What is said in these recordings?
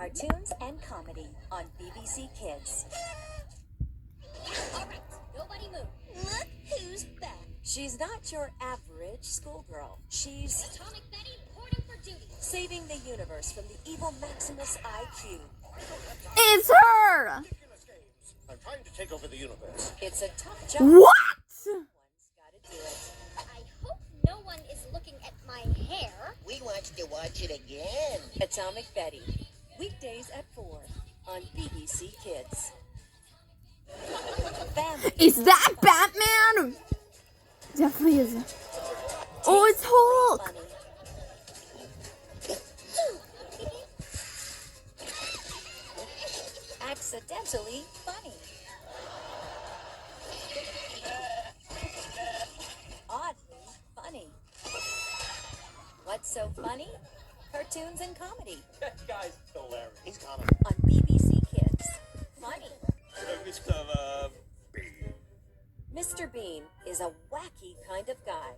cartoons and comedy on BBC Kids. All right, nobody move. Look who's back. She's not your average schoolgirl. She's Atomic Betty reporting for duty. saving the universe from the evil Maximus IQ. It's her! I'm trying to take over the universe. It's a tough job. What? Someone's gotta do it. I hope no one is looking at my hair. We want to watch it again. Atomic Betty. Weekdays at 4 on BBC Kids. Family Is that Batman? Definitely is. Oh, it's Hulk! funny. Accidentally funny. Oddly funny. What's so funny? Cartoons and comedy That guy's hilarious. He's coming. on BBC Kids. Funny. Mr. Bean. Mr. Bean is a wacky kind of guy.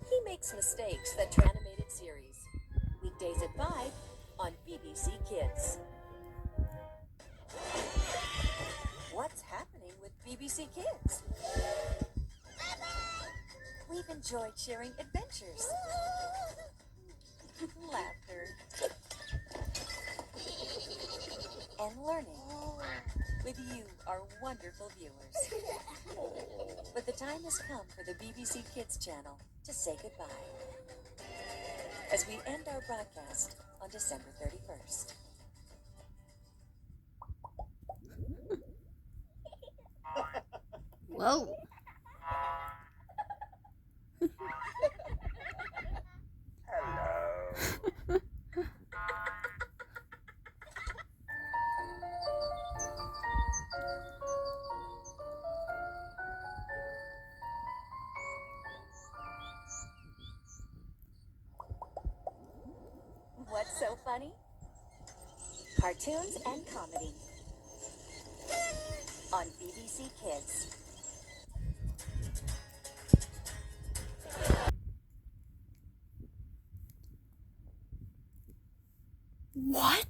He makes mistakes that animated series. Weekdays at 5 on BBC Kids. What's happening with BBC Kids? We've enjoyed sharing adventures, laughter, and learning with you, our wonderful viewers. But the time has come for the BBC Kids channel to say goodbye as we end our broadcast on December 31st. Whoa. What's so funny? Cartoons and comedy on BBC Kids. What?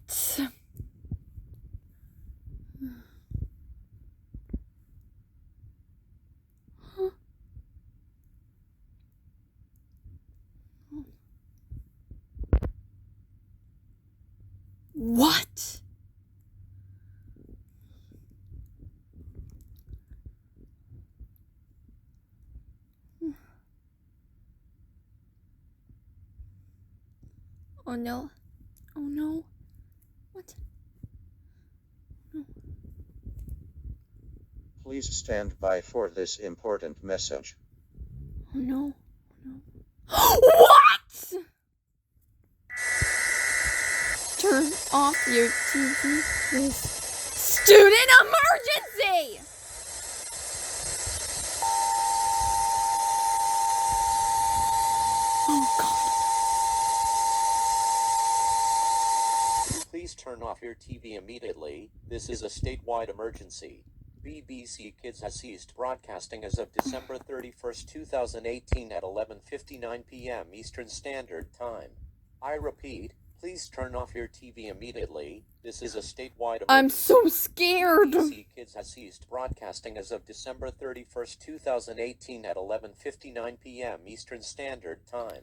What? Oh no. Oh no. What? No. Please stand by for this important message. Oh no. Oh no. What? Turn off your TV. This student emergency! Oh god. Please turn off your TV immediately. This is a statewide emergency. BBC Kids has ceased broadcasting as of December 31st, 2018 at 11:59 p.m. Eastern Standard Time. I repeat, please turn off your TV immediately. This is a statewide emergency. I'm so scared. BBC Kids has ceased broadcasting as of December 31st, 2018 at 11:59 p.m. Eastern Standard Time.